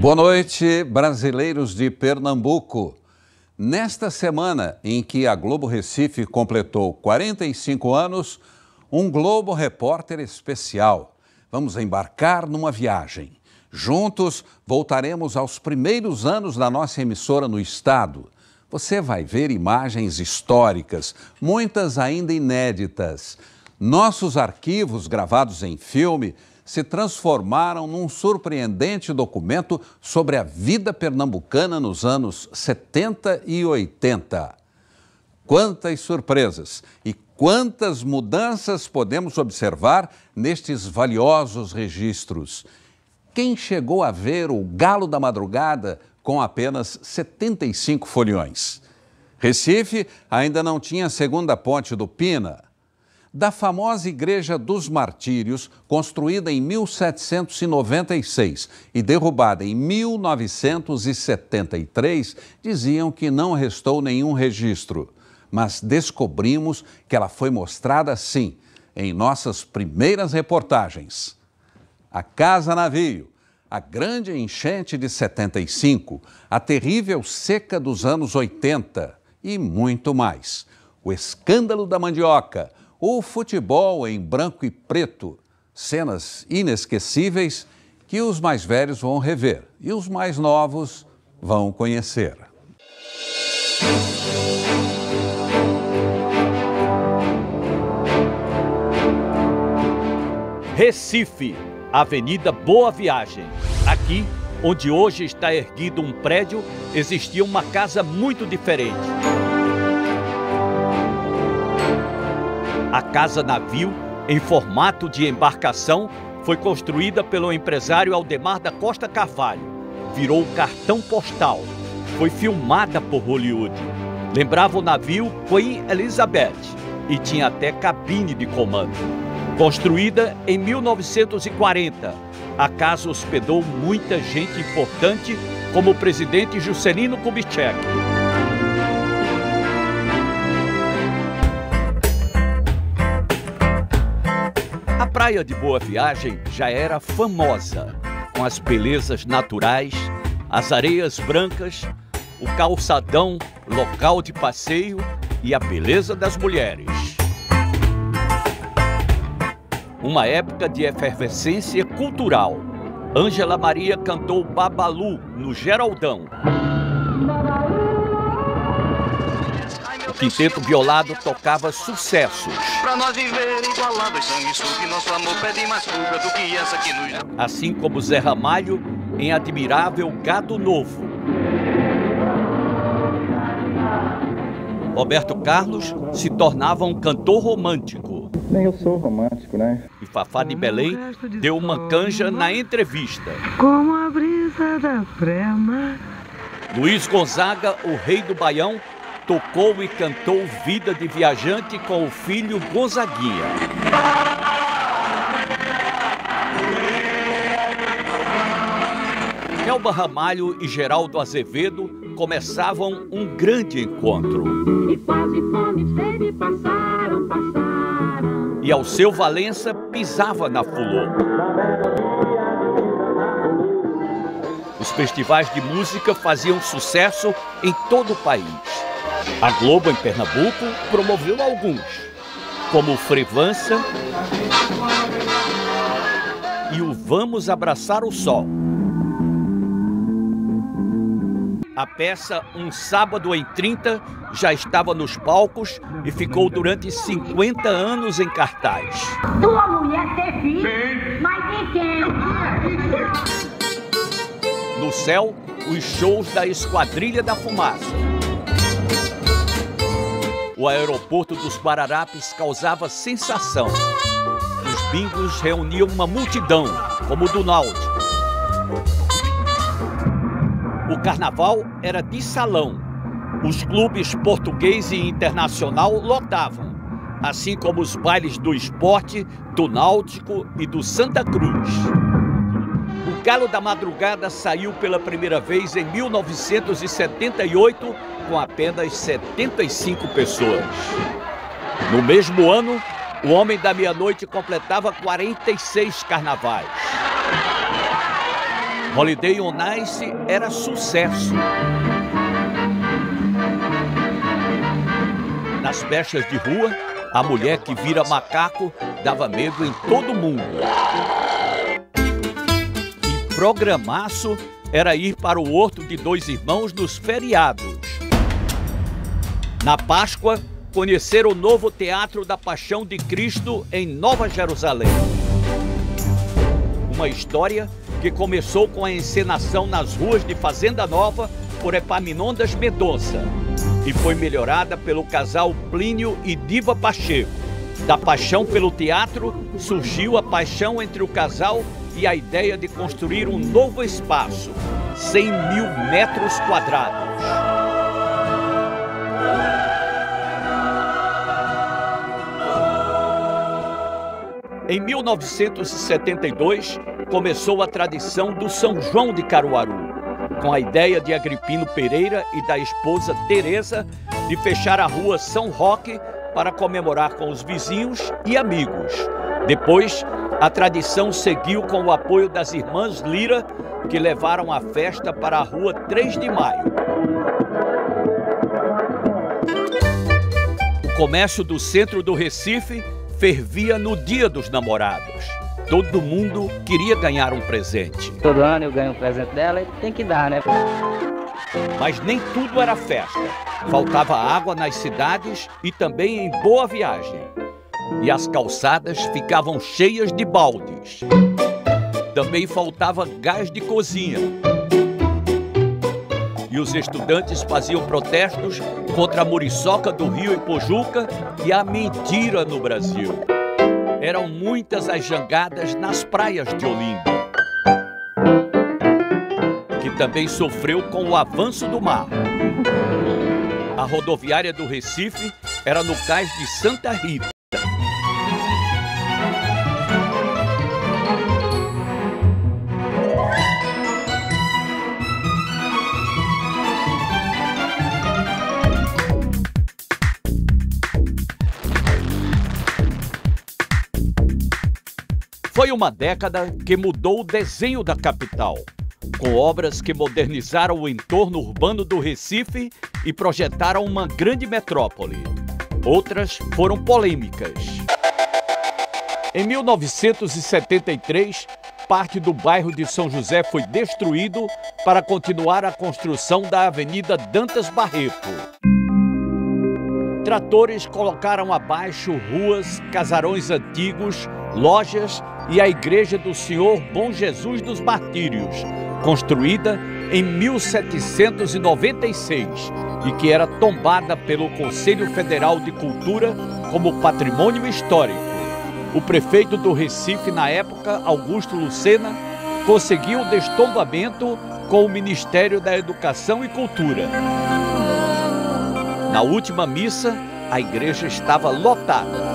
Boa noite, brasileiros de Pernambuco. Nesta semana em que a Globo Recife completou 45 anos, um Globo Repórter especial. Vamos embarcar numa viagem. Juntos, voltaremos aos primeiros anos da nossa emissora no estado. Você vai ver imagens históricas, muitas ainda inéditas. Nossos arquivos gravados em filme se transformaram num surpreendente documento sobre a vida pernambucana nos anos 70 e 80. Quantas surpresas e quantas mudanças podemos observar nestes valiosos registros. Quem chegou a ver o Galo da Madrugada com apenas 75 foliões? Recife ainda não tinha a segunda ponte do Pina. Da famosa Igreja dos Martírios, construída em 1796 e derrubada em 1973, diziam que não restou nenhum registro. Mas descobrimos que ela foi mostrada sim, em nossas primeiras reportagens. A Casa Navio, a grande enchente de 75, a terrível seca dos anos 80 e muito mais. O escândalo da mandioca, o futebol em branco e preto, cenas inesquecíveis que os mais velhos vão rever e os mais novos vão conhecer. Recife, Avenida Boa Viagem. Aqui, onde hoje está erguido um prédio, existia uma casa muito diferente. A Casa Navio, em formato de embarcação, foi construída pelo empresário Aldemar da Costa Carvalho. Virou cartão postal. Foi filmada por Hollywood. Lembrava o navio Queen Elizabeth e tinha até cabine de comando. Construída em 1940, a casa hospedou muita gente importante, como o presidente Juscelino Kubitschek. A Praia de Boa Viagem já era famosa, com as belezas naturais, as areias brancas, o calçadão, local de passeio e a beleza das mulheres. Uma época de efervescência cultural. Ângela Maria cantou Babalu no Geraldão. O Quinteto Violado tocava sucessos. Pra nós viver igualados, sangue suco, nosso amor pede mais fuga do que essa que nos... Assim como Zé Ramalho em Admirável Gado Novo. Roberto Carlos se tornava um cantor romântico. Nem eu sou romântico, né? E Fafá de Belém deu uma canja na entrevista. Como a brisa da prema. Luiz Gonzaga, o rei do Baião, tocou e cantou Vida de Viajante com o filho Gonzaguinha. Elba Ramalho e Geraldo Azevedo começavam um grande encontro. E quase fome e sede passaram. E Alceu Valença pisava na Fulô. Os festivais de música faziam sucesso em todo o país. A Globo, em Pernambuco, promoveu alguns, como o Frevança e o Vamos Abraçar o Sol. A peça Um Sábado em 30 já estava nos palcos e ficou durante 50 anos em cartaz. Tua mulher ter filho? Sim. Mas de quem? No céu, os shows da Esquadrilha da Fumaça. O aeroporto dos Guararapes causava sensação. Os bingos reuniam uma multidão, como o do Náutico. O carnaval era de salão. Os clubes português e internacional lotavam, assim como os bailes do Esporte, do Náutico e do Santa Cruz. O Galo da Madrugada saiu pela primeira vez em 1978 com apenas 75 pessoas. No mesmo ano, o Homem da Meia-Noite completava 46 carnavais. Holiday on Ice era sucesso. Nas festas de rua, a mulher que vira macaco dava medo em todo mundo. E programaço era ir para o Horto de Dois Irmãos nos feriados. Na Páscoa, conhecer o novo Teatro da Paixão de Cristo em Nova Jerusalém. Uma história que começou com a encenação nas ruas de Fazenda Nova por Epaminondas Mendonça e foi melhorada pelo casal Plínio e Diva Pacheco. Da paixão pelo teatro surgiu a paixão entre o casal e a ideia de construir um novo espaço, 100.000 metros quadrados. Em 1972, começou a tradição do São João de Caruaru, com a ideia de Agripino Pereira e da esposa Teresa de fechar a rua São Roque para comemorar com os vizinhos e amigos. Depois, a tradição seguiu com o apoio das irmãs Lira, que levaram a festa para a rua 3 de Maio. O comércio do centro do Recife fervia no Dia dos Namorados. Todo mundo queria ganhar um presente. Todo ano eu ganho um presente dela e tem que dar, né? Mas nem tudo era festa. Faltava água nas cidades e também em Boa Viagem. E as calçadas ficavam cheias de baldes. Também faltava gás de cozinha. E os estudantes faziam protestos contra a muriçoca do Rio Ipojuca e a mentira no Brasil. Eram muitas as jangadas nas praias de Olinda, que também sofreu com o avanço do mar. A rodoviária do Recife era no cais de Santa Rita. Foi uma década que mudou o desenho da capital, com obras que modernizaram o entorno urbano do Recife e projetaram uma grande metrópole. Outras foram polêmicas. Em 1973, parte do bairro de São José foi destruído para continuar a construção da Avenida Dantas Barreto. Tratores colocaram abaixo ruas, casarões antigos, lojas e a Igreja do Senhor Bom Jesus dos Martírios, construída em 1796 e que era tombada pelo Conselho Federal de Cultura como patrimônio histórico. O prefeito do Recife, na época, Augusto Lucena, conseguiu o destombamento com o Ministério da Educação e Cultura. Na última missa, a igreja estava lotada.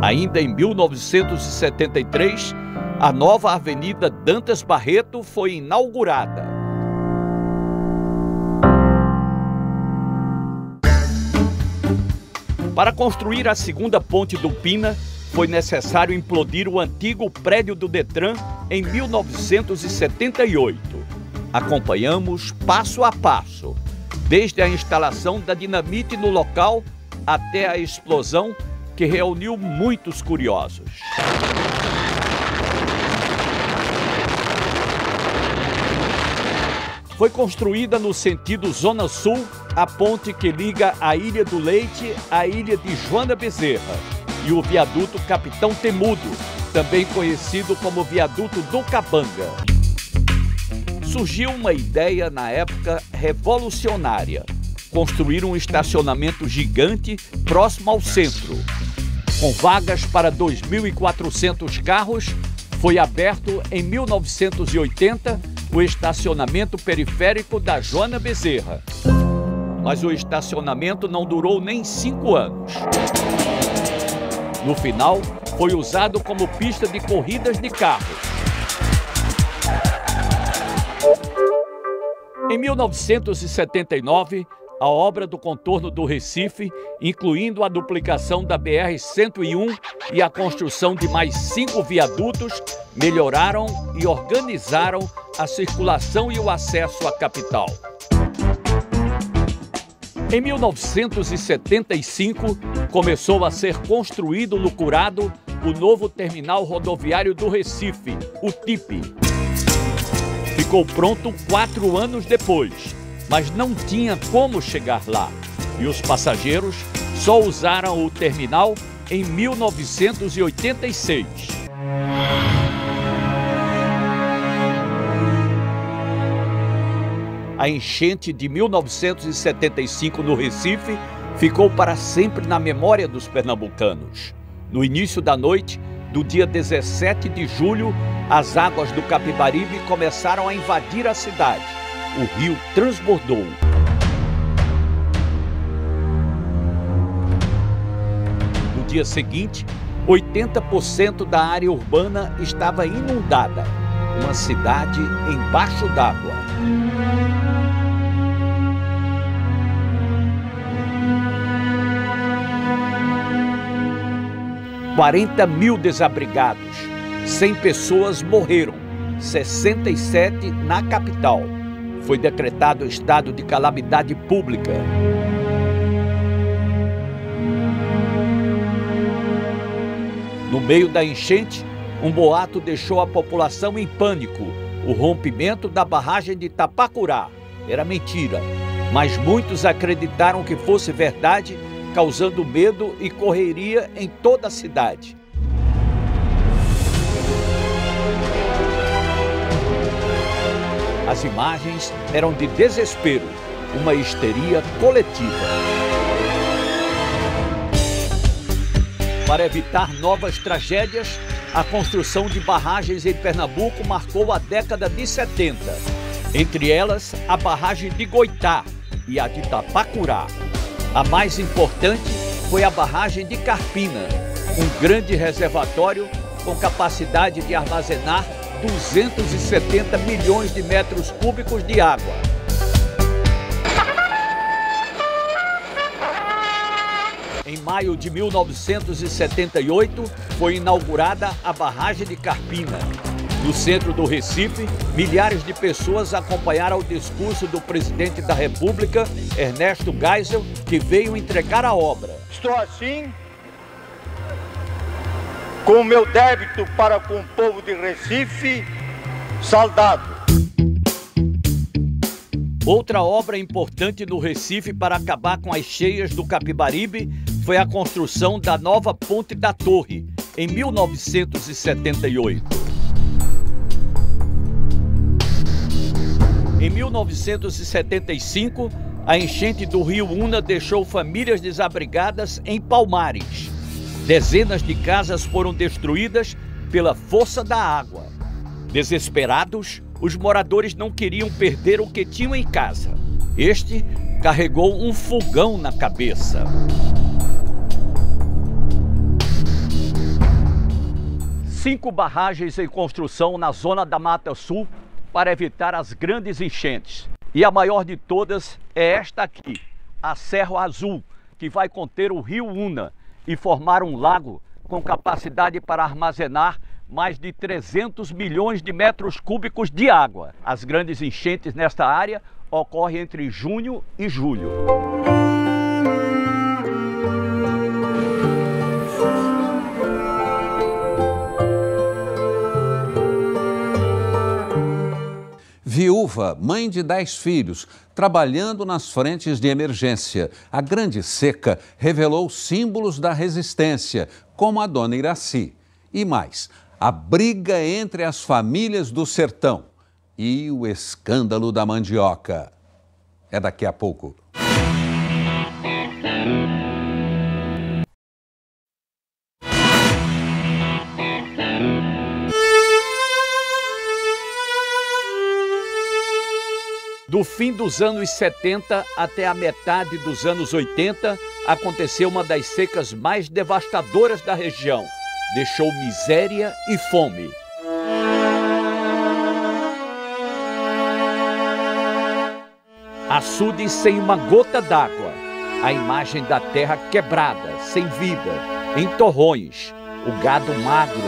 Ainda em 1973, a nova Avenida Dantas Barreto foi inaugurada. Para construir a segunda ponte do Pina, foi necessário implodir o antigo prédio do Detran em 1978. Acompanhamos passo a passo, desde a instalação da dinamite no local até a explosão que reuniu muitos curiosos. Foi construída no sentido Zona Sul a ponte que liga a Ilha do Leite à Ilha de Joana Bezerra e o viaduto Capitão Temudo, também conhecido como viaduto do Cabanga. Surgiu uma ideia na época revolucionária: construir um estacionamento gigante próximo ao centro. Com vagas para 2.400 carros, foi aberto em 1980 o estacionamento periférico da Joana Bezerra. Mas o estacionamento não durou nem 5 anos. No final, foi usado como pista de corridas de carros. Em 1979, a obra do contorno do Recife, incluindo a duplicação da BR-101 e a construção de mais 5 viadutos, melhoraram e organizaram a circulação e o acesso à capital. Em 1975, começou a ser construído no Curado o novo terminal rodoviário do Recife, o TIP. Ficou pronto 4 anos depois, mas não tinha como chegar lá. E os passageiros só usaram o terminal em 1986. A enchente de 1975 no Recife ficou para sempre na memória dos pernambucanos. No início da noite do dia 17 de julho, as águas do Capibaribe começaram a invadir a cidade. O rio transbordou. No dia seguinte, 80% da área urbana estava inundada. Uma cidade embaixo d'água. $40 mil desabrigados, 100 pessoas morreram, 67 na capital. Foi decretado estado de calamidade pública. No meio da enchente, um boato deixou a população em pânico: o rompimento da barragem de Itapacurá. Era mentira, mas muitos acreditaram que fosse verdade, causando medo e correria em toda a cidade. As imagens eram de desespero, uma histeria coletiva. Para evitar novas tragédias, a construção de barragens em Pernambuco marcou a década de 70. Entre elas, a barragem de Goitá e a de Itapacurá. A mais importante foi a barragem de Carpina, um grande reservatório com capacidade de armazenar 270 milhões de metros cúbicos de água. Em maio de 1978, foi inaugurada a barragem de Carpina. No centro do Recife, milhares de pessoas acompanharam o discurso do presidente da República, Ernesto Geisel, que veio entregar a obra. Estou assim, com o meu débito para com o povo de Recife, saldado. Outra obra importante no Recife para acabar com as cheias do Capibaribe foi a construção da nova Ponte da Torre, em 1978. Em 1975, a enchente do rio Una deixou famílias desabrigadas em Palmares. Dezenas de casas foram destruídas pela força da água. Desesperados, os moradores não queriam perder o que tinham em casa. Este carregou um fogão na cabeça. Cinco barragens em construção na zona da Mata Sul para evitar as grandes enchentes. E a maior de todas é esta aqui, a Cerro Azul, que vai conter o rio Una e formar um lago com capacidade para armazenar mais de 300 milhões de metros cúbicos de água. As grandes enchentes nesta área ocorrem entre junho e julho. Viúva, mãe de 10 filhos, trabalhando nas frentes de emergência. A grande seca revelou símbolos da resistência, como a dona Iraci. E mais, a briga entre as famílias do sertão e o escândalo da mandioca. É daqui a pouco. Do fim dos anos 70 até a metade dos anos 80, aconteceu uma das secas mais devastadoras da região. Deixou miséria e fome. Açudes sem uma gota d'água. A imagem da terra quebrada, sem vida, em torrões, o gado magro.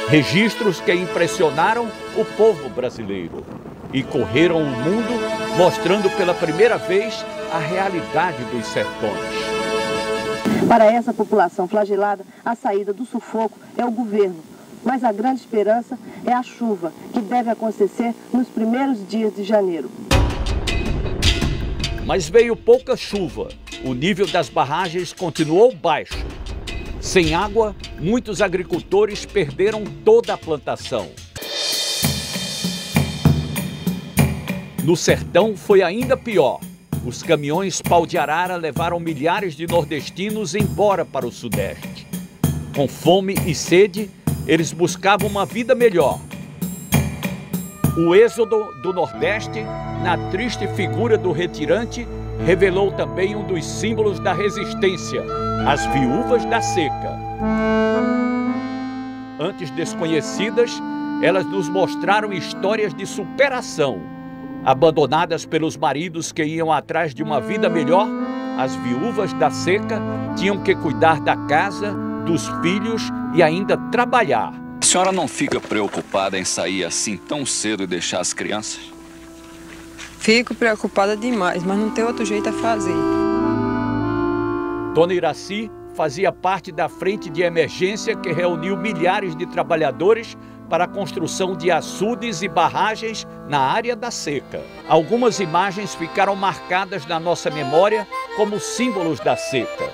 Registros que impressionaram o povo brasileiro e correram o mundo, mostrando pela primeira vez a realidade dos sertões. Para essa população flagelada, a saída do sufoco é o governo, mas a grande esperança é a chuva, que deve acontecer nos primeiros dias de janeiro. Mas veio pouca chuva, o nível das barragens continuou baixo. Sem água, muitos agricultores perderam toda a plantação. No sertão foi ainda pior. Os caminhões pau de arara levaram milhares de nordestinos embora para o sudeste. Com fome e sede, eles buscavam uma vida melhor. O êxodo do Nordeste, na triste figura do retirante, revelou também um dos símbolos da resistência, as viúvas da seca. Antes desconhecidas, elas nos mostraram histórias de superação. Abandonadas pelos maridos que iam atrás de uma vida melhor, as viúvas da seca tinham que cuidar da casa, dos filhos e ainda trabalhar. A senhora não fica preocupada em sair assim tão cedo e deixar as crianças? Fico preocupada demais, mas não tem outro jeito a fazer. Dona Iraci fazia parte da frente de emergência que reuniu milhares de trabalhadores para a construção de açudes e barragens na área da seca. Algumas imagens ficaram marcadas na nossa memória como símbolos da seca.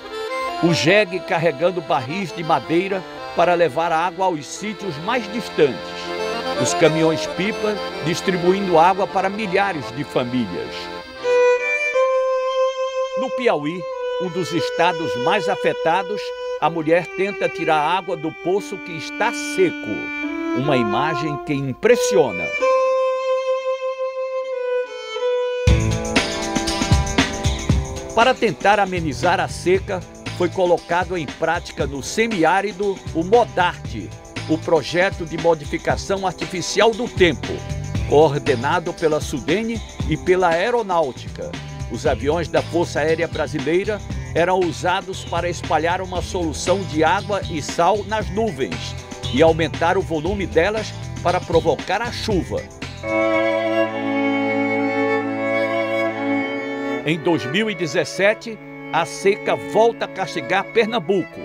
O jegue carregando barris de madeira para levar água aos sítios mais distantes. Os caminhões-pipa distribuindo água para milhares de famílias. No Piauí, um dos estados mais afetados, a mulher tenta tirar água do poço que está seco. Uma imagem que impressiona. Para tentar amenizar a seca, foi colocado em prática no semiárido o MODARTE, o projeto de modificação artificial do tempo, coordenado pela SUDENE e pela Aeronáutica. Os aviões da Força Aérea Brasileira eram usados para espalhar uma solução de água e sal nas nuvens e aumentar o volume delas para provocar a chuva. Em 2017, a seca volta a castigar Pernambuco.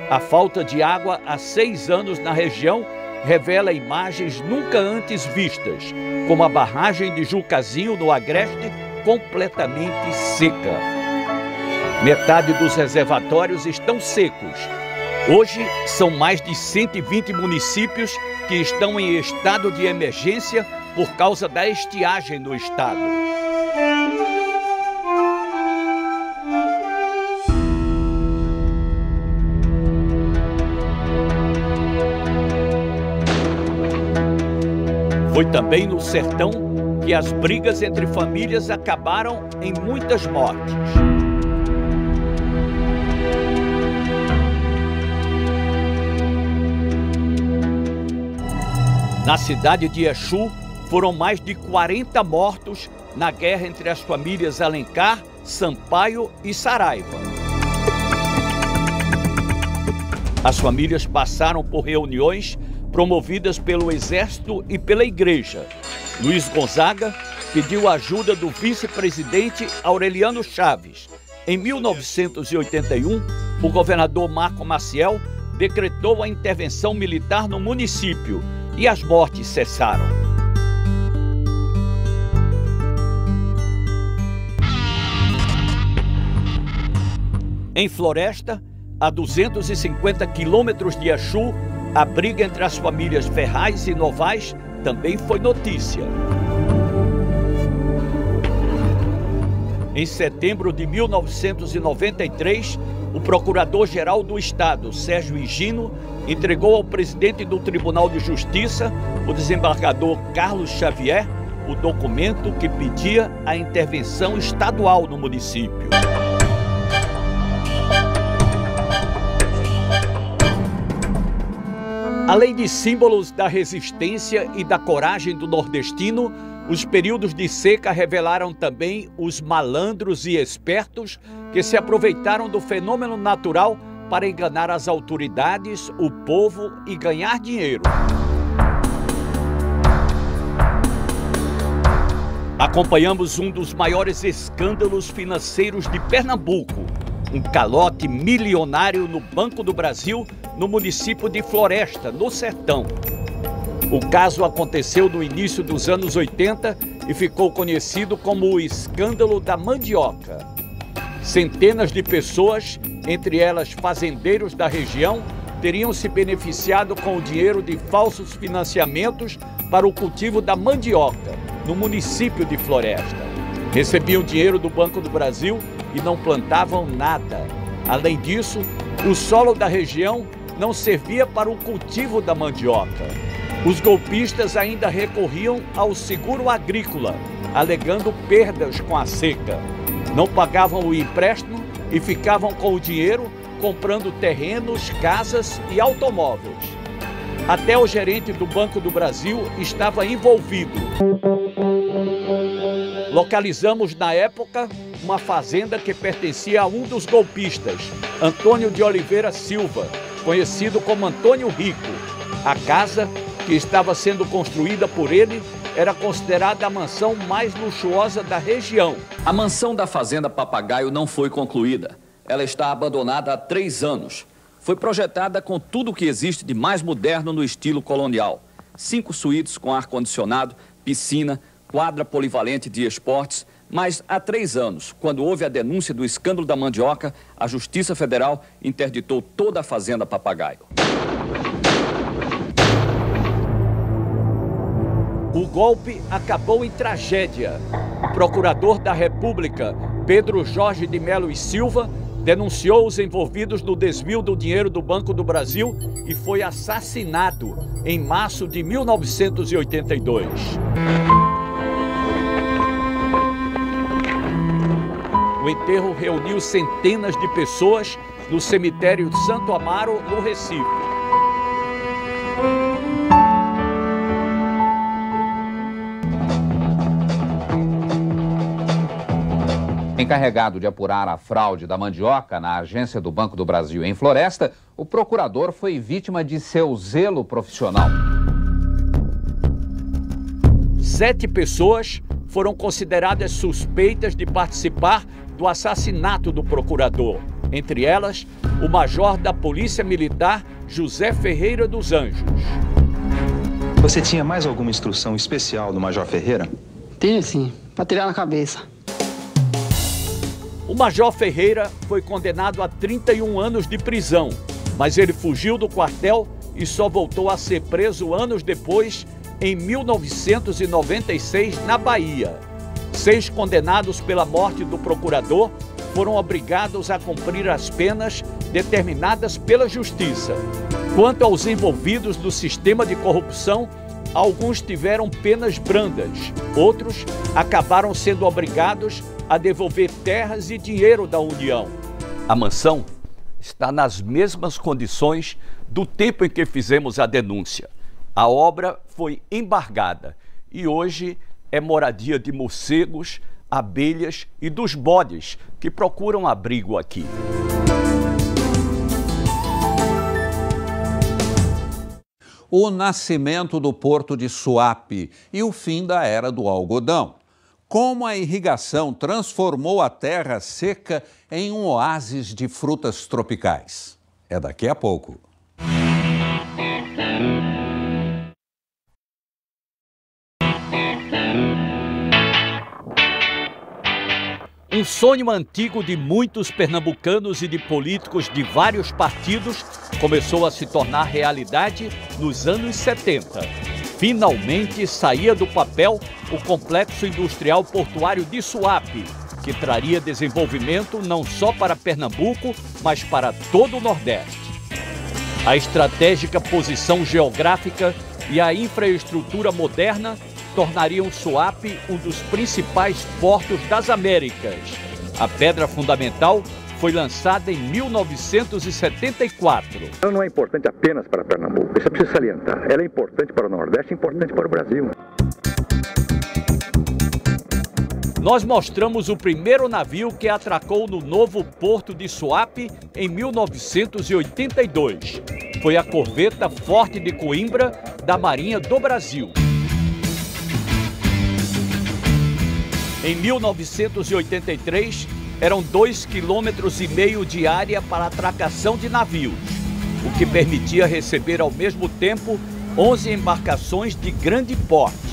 A falta de água há 6 anos na região revela imagens nunca antes vistas, como a barragem de Jucazinho, no Agreste, completamente seca. Metade dos reservatórios estão secos. Hoje, são mais de 120 municípios que estão em estado de emergência por causa da estiagem no estado. Foi também no sertão que as brigas entre famílias acabaram em muitas mortes. Na cidade de Exu, foram mais de 40 mortos na guerra entre as famílias Alencar, Sampaio e Saraiva. As famílias passaram por reuniões promovidas pelo Exército e pela Igreja. Luiz Gonzaga pediu a ajuda do vice-presidente Aureliano Chaves. Em 1981, o governador Marco Maciel decretou a intervenção militar no município e as mortes cessaram. Em Floresta, a 250 quilômetros de Exu, a briga entre as famílias Ferraz e Novaes também foi notícia. Em setembro de 1993, o Procurador-Geral do Estado, Sérgio Higino, entregou ao presidente do Tribunal de Justiça, o desembargador Carlos Xavier, o documento que pedia a intervenção estadual no município. Além de símbolos da resistência e da coragem do nordestino, Os períodos de seca revelaram também os malandros e espertos que se aproveitaram do fenômeno natural para enganar as autoridades, o povo e ganhar dinheiro. Acompanhamos um dos maiores escândalos financeiros de Pernambuco, um calote milionário no Banco do Brasil, no município de Floresta, no Sertão. O caso aconteceu no início dos anos 80 e ficou conhecido como o escândalo da mandioca. Centenas de pessoas, entre elas fazendeiros da região, teriam se beneficiado com o dinheiro de falsos financiamentos para o cultivo da mandioca, no município de Floresta. Recebiam dinheiro do Banco do Brasil e não plantavam nada. Além disso, o solo da região não servia para o cultivo da mandioca. Os golpistas ainda recorriam ao seguro agrícola, alegando perdas com a seca. Não pagavam o empréstimo e ficavam com o dinheiro comprando terrenos, casas e automóveis. Até o gerente do Banco do Brasil estava envolvido. Localizamos na época uma fazenda que pertencia a um dos golpistas, Antônio de Oliveira Silva, conhecido como Antônio Rico. A casa, que estava sendo construída por ele, era considerada a mansão mais luxuosa da região. A mansão da Fazenda Papagaio não foi concluída. Ela está abandonada há 3 anos. Foi projetada com tudo o que existe de mais moderno no estilo colonial. 5 suítes com ar-condicionado, piscina, quadra polivalente de esportes. Mas há 3 anos, quando houve a denúncia do escândalo da mandioca, a Justiça Federal interditou toda a Fazenda Papagaio. O golpe acabou em tragédia. O procurador da República, Pedro Jorge de Melo e Silva, denunciou os envolvidos no desvio do dinheiro do Banco do Brasil e foi assassinado em março de 1982. O enterro reuniu centenas de pessoas no cemitério de Santo Amaro, no Recife. Encarregado de apurar a fraude da mandioca na agência do Banco do Brasil em Floresta, o procurador foi vítima de seu zelo profissional. 7 pessoas foram consideradas suspeitas de participar do assassinato do procurador. Entre elas, o major da Polícia Militar, José Ferreira dos Anjos. Você tinha mais alguma instrução especial do Major Ferreira? Tinha sim, para tirar na cabeça. O Major Ferreira foi condenado a 31 anos de prisão, mas ele fugiu do quartel e só voltou a ser preso anos depois, em 1996, na Bahia. 6 condenados pela morte do procurador foram obrigados a cumprir as penas determinadas pela Justiça. Quanto aos envolvidos no sistema de corrupção, alguns tiveram penas brandas, outros acabaram sendo obrigados a devolver terras e dinheiro da União. A mansão está nas mesmas condições do tempo em que fizemos a denúncia. A obra foi embargada e hoje é moradia de morcegos, abelhas e dos bodes que procuram abrigo aqui. O nascimento do porto de Suape e o fim da era do algodão. Como a irrigação transformou a terra seca em um oásis de frutas tropicais. É daqui a pouco. Um sonho antigo de muitos pernambucanos e de políticos de vários partidos começou a se tornar realidade nos anos 70. Finalmente saía do papel o Complexo Industrial Portuário de Suape, que traria desenvolvimento não só para Pernambuco, mas para todo o Nordeste. A estratégica posição geográfica e a infraestrutura moderna tornariam Suape um dos principais portos das Américas. A pedra fundamental foi lançada em 1974. Ela não é importante apenas para Pernambuco, isso é preciso salientar. Ela é importante para o Nordeste e importante para o Brasil. Nós mostramos o primeiro navio que atracou no novo porto de Suape em 1982. Foi a corveta Forte de Coimbra, da Marinha do Brasil. Em 1983, eram 2,5 km de área para atracação de navios, o que permitia receber ao mesmo tempo 11 embarcações de grande porte.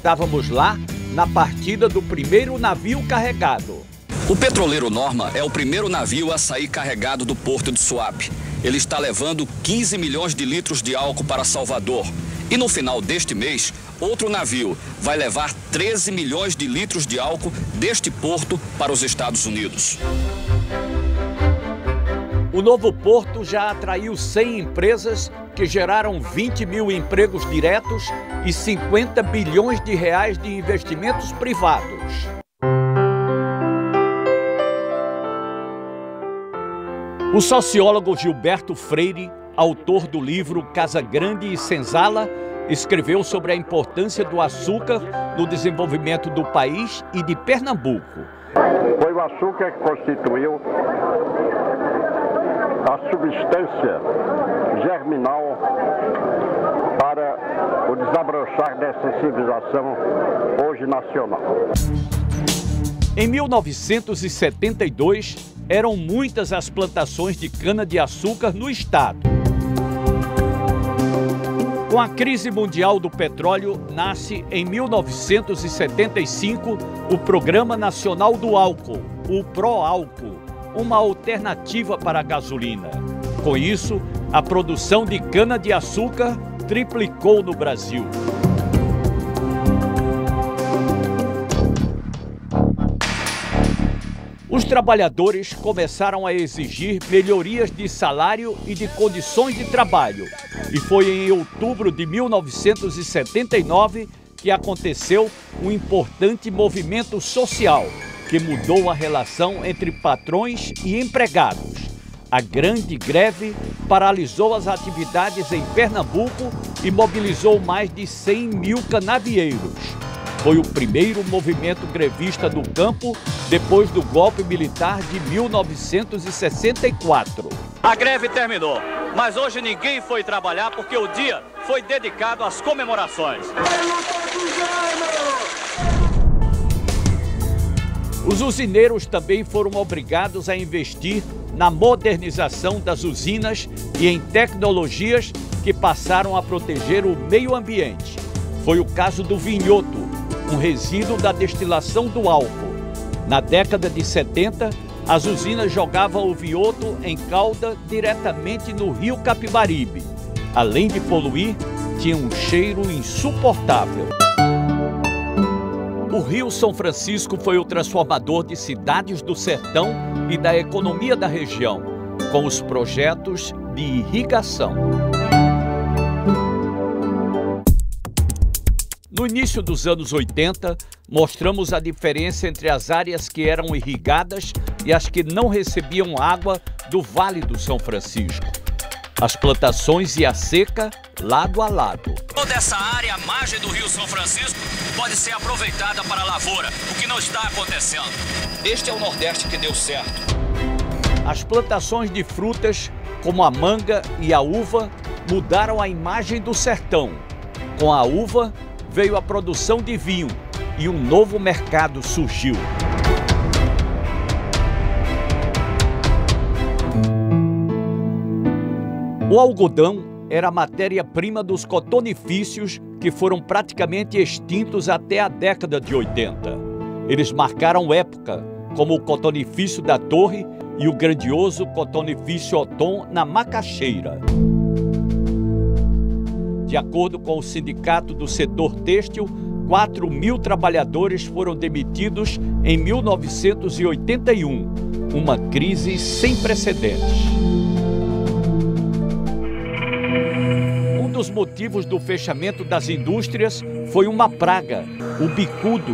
Estávamos lá na partida do primeiro navio carregado. O petroleiro Norma é o primeiro navio a sair carregado do porto de Suape. Ele está levando 15 milhões de litros de álcool para Salvador. E no final deste mês, outro navio vai levar 13 milhões de litros de álcool deste porto para os Estados Unidos. O novo porto já atraiu 100 empresas que geraram 20 mil empregos diretos e 50 bilhões de reais de investimentos privados. O sociólogo Gilberto Freire, autor do livro Casa Grande e Senzala, escreveu sobre a importância do açúcar no desenvolvimento do país e de Pernambuco. Foi o açúcar que constituiu a substância germinal para o desabrochar dessa civilização hoje nacional. Em 1972, eram muitas as plantações de cana-de-açúcar no estado. Com a crise mundial do petróleo, nasce em 1975 o Programa Nacional do Álcool, o Proálcool, uma alternativa para a gasolina. Com isso, a produção de cana-de-açúcar triplicou no Brasil. Os trabalhadores começaram a exigir melhorias de salário e de condições de trabalho. E foi em outubro de 1979 que aconteceu um importante movimento social que mudou a relação entre patrões e empregados. A grande greve paralisou as atividades em Pernambuco e mobilizou mais de 100 mil canavieiros. Foi o primeiro movimento grevista do campo depois do golpe militar de 1964. A greve terminou, mas hoje ninguém foi trabalhar porque o dia foi dedicado às comemorações. Os usineiros também foram obrigados a investir na modernização das usinas e em tecnologias que passaram a proteger o meio ambiente. Foi o caso do vinhoto, um resíduo da destilação do álcool. Na década de 70, as usinas jogavam o vinhoto em calda diretamente no rio Capibaribe. Além de poluir, tinha um cheiro insuportável. O Rio São Francisco foi o transformador de cidades do sertão e da economia da região, com os projetos de irrigação. No início dos anos 80, mostramos a diferença entre as áreas que eram irrigadas e as que não recebiam água do Vale do São Francisco. As plantações e a seca lado a lado. Toda essa área à margem do Rio São Francisco pode ser aproveitada para a lavoura, o que não está acontecendo. Este é o Nordeste que deu certo. As plantações de frutas, como a manga e a uva, mudaram a imagem do sertão. Com a uva, veio a produção de vinho e um novo mercado surgiu. O algodão era a matéria-prima dos cotonifícios que foram praticamente extintos até a década de 80. Eles marcaram época, como o cotonifício da Torre e o grandioso cotonifício Otom na Macaxeira. De acordo com o Sindicato do Setor Têxtil, 4 mil trabalhadores foram demitidos em 1981, uma crise sem precedentes. Um dos motivos do fechamento das indústrias foi uma praga, o bicudo.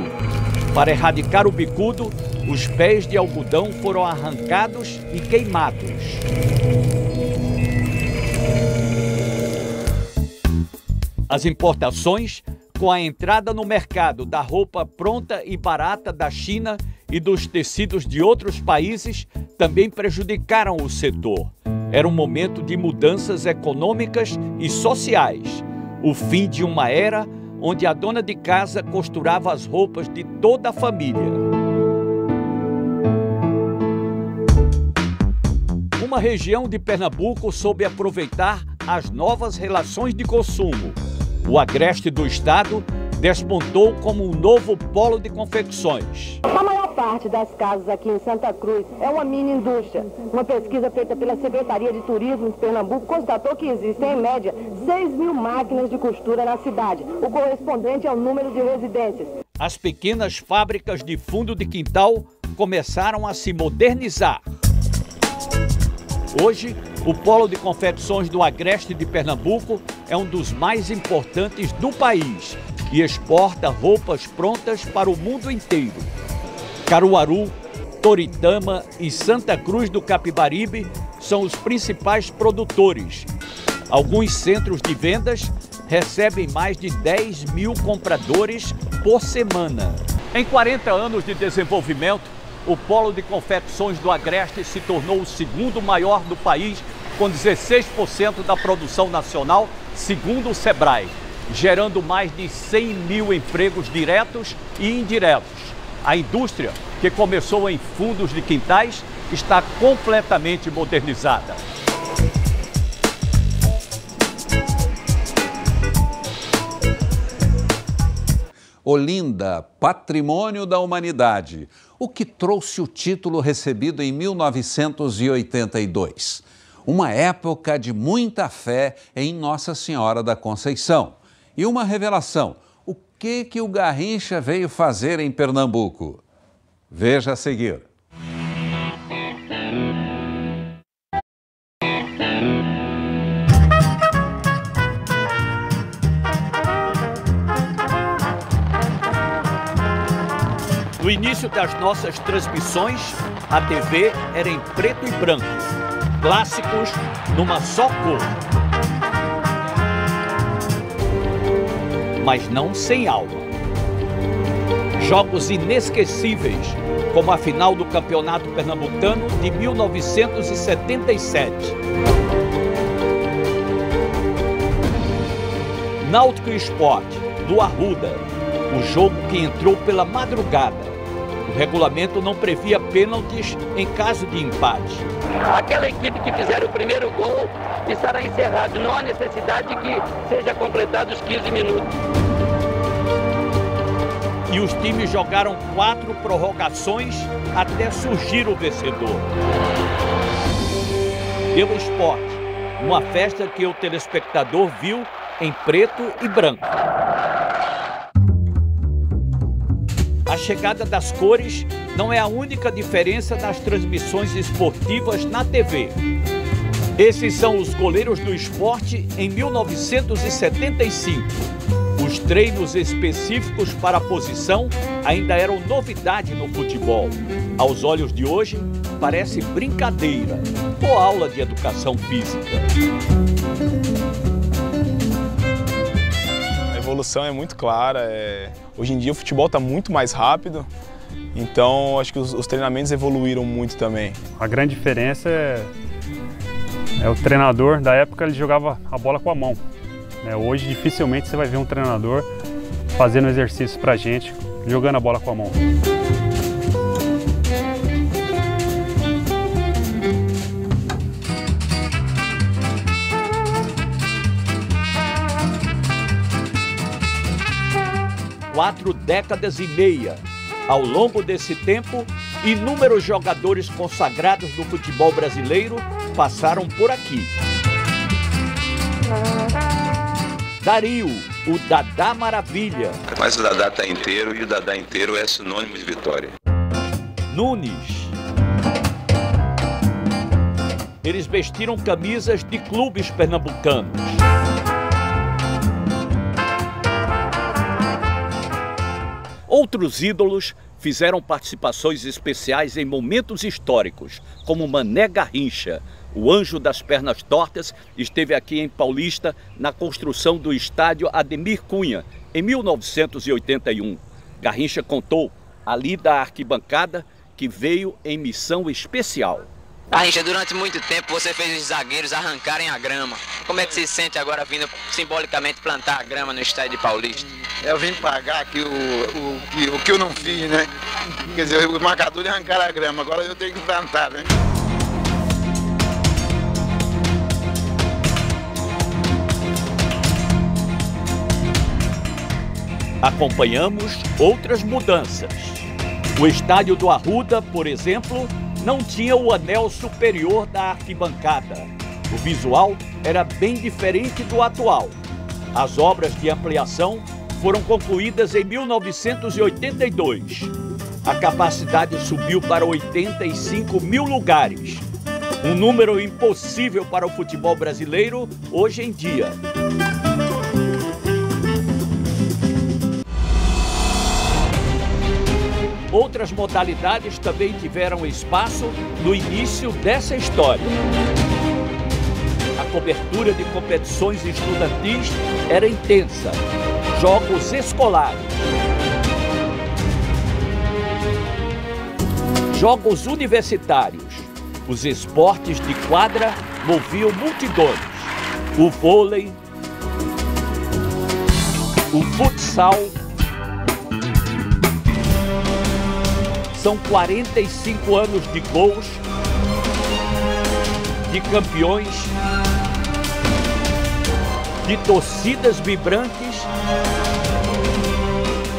Para erradicar o bicudo, os pés de algodão foram arrancados e queimados. As importações com a entrada no mercado da roupa pronta e barata da China e dos tecidos de outros países, também prejudicaram o setor. Era um momento de mudanças econômicas e sociais, o fim de uma era onde a dona de casa costurava as roupas de toda a família. Uma região de Pernambuco soube aproveitar as novas relações de consumo. O agreste do estado despontou como um novo polo de confecções. A maior parte das casas aqui em Santa Cruz é uma mini indústria. Uma pesquisa feita pela Secretaria de Turismo de Pernambuco constatou que existem, em média, 6.000 máquinas de costura na cidade, o correspondente ao número de residências. As pequenas fábricas de fundo de quintal começaram a se modernizar. Hoje, o polo de confecções do agreste de Pernambuco é um dos mais importantes do país e exporta roupas prontas para o mundo inteiro. Caruaru, Toritama e Santa Cruz do Capibaribe são os principais produtores. Alguns centros de vendas recebem mais de 10.000 compradores por semana. Em 40 anos de desenvolvimento, o polo de confecções do agreste se tornou o segundo maior do país, com 16% da produção nacional, segundo o Sebrae, gerando mais de 100.000 empregos diretos e indiretos. A indústria, que começou em fundos de quintais, está completamente modernizada. Olinda, Patrimônio da Humanidade, o que trouxe o título recebido em 1982. Uma época de muita fé em Nossa Senhora da Conceição. E uma revelação, o que o Garrincha veio fazer em Pernambuco? Veja a seguir. No início das nossas transmissões, a TV era em preto e branco, clássicos numa só cor. Mas não sem alma. Jogos inesquecíveis, como a final do Campeonato Pernambucano de 1977. Náutico e Sport, do Arruda, o jogo que entrou pela madrugada. O regulamento não previa pênaltis em caso de empate. Aquela equipe que fizer o primeiro gol estará encerrado. Não há necessidade que seja completado os 15 minutos. E os times jogaram 4 prorrogações até surgir o vencedor. Pelo Esporte, uma festa que o telespectador viu em preto e branco. A chegada das cores não é a única diferença nas transmissões esportivas na TV. Esses são os goleiros do Esporte em 1975. Os treinos específicos para a posição ainda eram novidade no futebol. Aos olhos de hoje, parece brincadeira ou aula de educação física. A evolução é muito clara. Hoje em dia o futebol está muito mais rápido, então acho que os treinamentos evoluíram muito também. A grande diferença é o treinador. Da época ele jogava a bola com a mão. Hoje dificilmente você vai ver um treinador fazendo exercício pra gente, jogando a bola com a mão. Quatro décadas e meia. Ao longo desse tempo, inúmeros jogadores consagrados do futebol brasileiro passaram por aqui. Dario, o Dadá Maravilha. Mas o Dadá está inteiro e o Dadá inteiro é sinônimo de vitória. Nunes. Eles vestiram camisas de clubes pernambucanos. Outros ídolos fizeram participações especiais em momentos históricos, como Mané Garrincha, O Anjo das Pernas Tortas esteve aqui em Paulista na construção do estádio Ademir Cunha, em 1981. Garrincha contou ali da arquibancada que veio em missão especial. Garrincha, durante muito tempo você fez os zagueiros arrancarem a grama. Como é que se sente agora vindo simbolicamente plantar a grama no estádio de Paulista? Eu vim pagar aqui o que eu não fiz, né? Quer dizer, os marcadores arrancaram a grama, agora eu tenho que plantar, né? Acompanhamos outras mudanças. O estádio do Arruda, por exemplo, não tinha o anel superior da arquibancada. O visual era bem diferente do atual. As obras de ampliação foram concluídas em 1982. A capacidade subiu para 85 mil lugares. Um número impossível para o futebol brasileiro hoje em dia. Outras modalidades também tiveram espaço no início dessa história. A cobertura de competições estudantis era intensa. Jogos escolares. Jogos universitários. Os esportes de quadra moviam multidões. O vôlei, o futsal. São 45 anos de gols, de campeões, de torcidas vibrantes,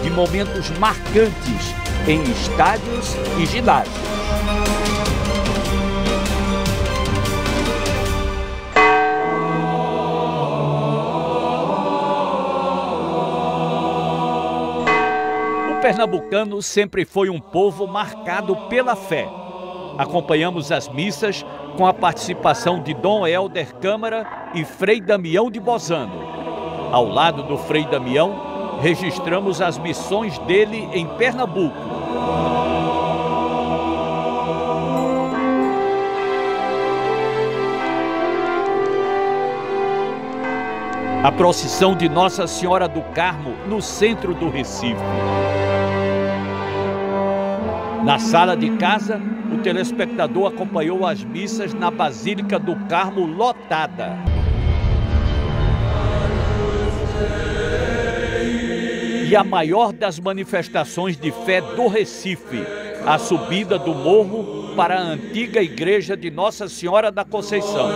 de momentos marcantes em estádios e ginásios. O pernambucano sempre foi um povo marcado pela fé. Acompanhamos as missas com a participação de Dom Helder Câmara e Frei Damião de Bozano. Ao lado do Frei Damião, registramos as missões dele em Pernambuco. A procissão de Nossa Senhora do Carmo no centro do Recife. Na sala de casa, o telespectador acompanhou as missas na Basílica do Carmo lotada. E a maior das manifestações de fé do Recife, a subida do morro para a antiga igreja de Nossa Senhora da Conceição.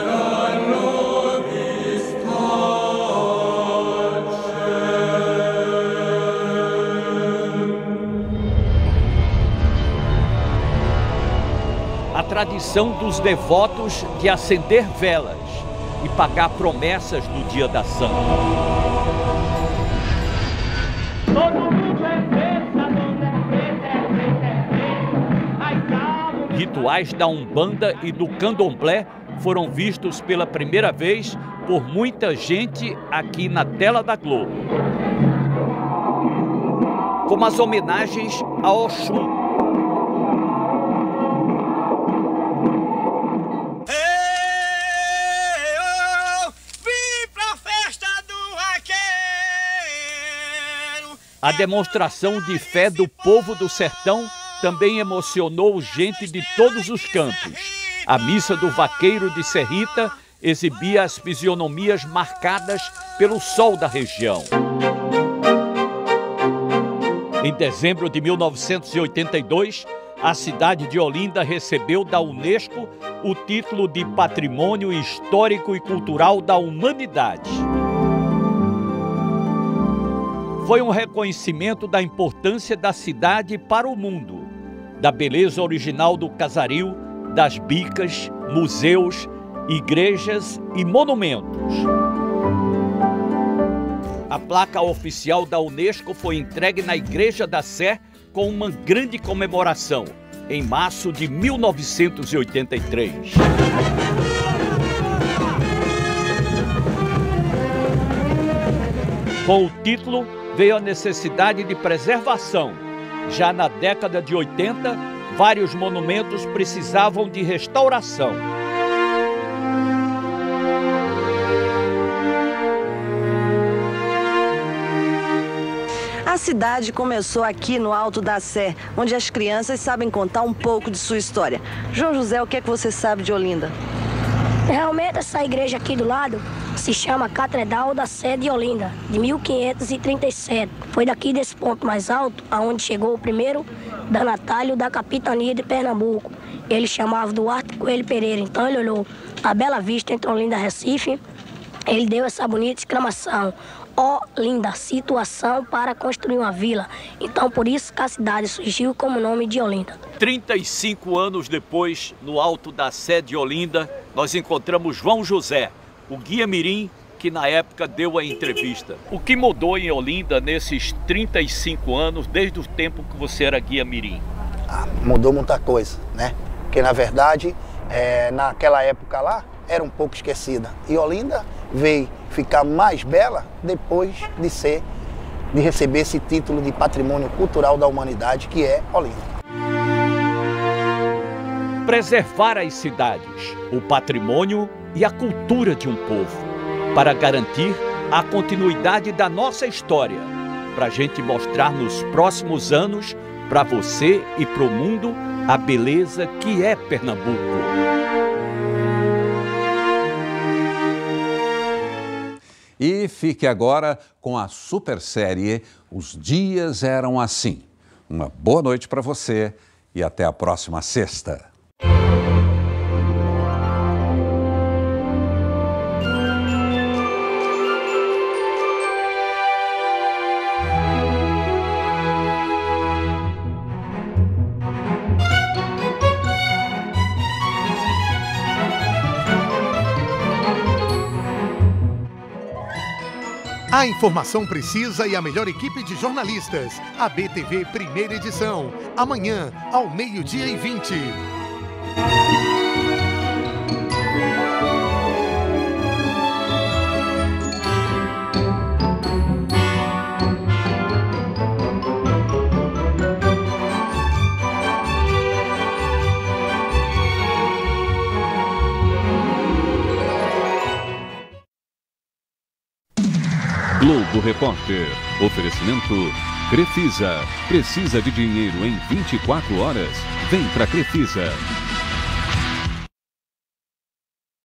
A tradição dos devotos de acender velas e pagar promessas no dia da Santa. Rituais da Umbanda e do Candomblé foram vistos pela primeira vez por muita gente aqui na tela da Globo. Como as homenagens a Oxum. A demonstração de fé do povo do sertão também emocionou gente de todos os cantos. A missa do vaqueiro de Serrita exibia as fisionomias marcadas pelo sol da região. Em dezembro de 1982, a cidade de Olinda recebeu da Unesco o título de Patrimônio Histórico e Cultural da Humanidade. Foi um reconhecimento da importância da cidade para o mundo, da beleza original do casaril, das bicas, museus, igrejas e monumentos. A placa oficial da Unesco foi entregue na Igreja da Sé com uma grande comemoração, em março de 1983. Com o título, veio a necessidade de preservação. Já na década de 80, vários monumentos precisavam de restauração. A cidade começou aqui no Alto da Sé, onde as crianças sabem contar um pouco de sua história. João José, o que é que você sabe de Olinda? Realmente essa igreja aqui do lado se chama Catedral da Sé de Olinda, de 1537. Foi daqui desse ponto mais alto, aonde chegou o primeiro danatário da capitania de Pernambuco. Ele chamava Duarte Coelho Pereira, então ele olhou a bela vista entre Olinda e Recife, ele deu essa bonita exclamação: ó, linda situação para construir uma vila. Então por isso que a cidade surgiu como nome de Olinda. 35 anos depois, no Alto da Sé de Olinda, nós encontramos João José, o guia mirim que na época deu a entrevista. O que mudou em Olinda nesses 35 anos, desde o tempo que você era guia mirim? Mudou muita coisa, né? Porque na verdade, naquela época lá, era um pouco esquecida. E Olinda veio ficar mais bela depois de receber esse título de Patrimônio Cultural da Humanidade, que é Olinda. Preservar as cidades, o patrimônio e a cultura de um povo, para garantir a continuidade da nossa história, para a gente mostrar nos próximos anos, para você e para o mundo, a beleza que é Pernambuco. E fique agora com a super série Os Dias Eram Assim. Uma boa noite para você e até a próxima sexta. A informação precisa e a melhor equipe de jornalistas. A BTV Primeira Edição. Amanhã, ao 12h20. Globo Repórter. Oferecimento Crefisa. Precisa de dinheiro em 24 horas? Vem pra Crefisa.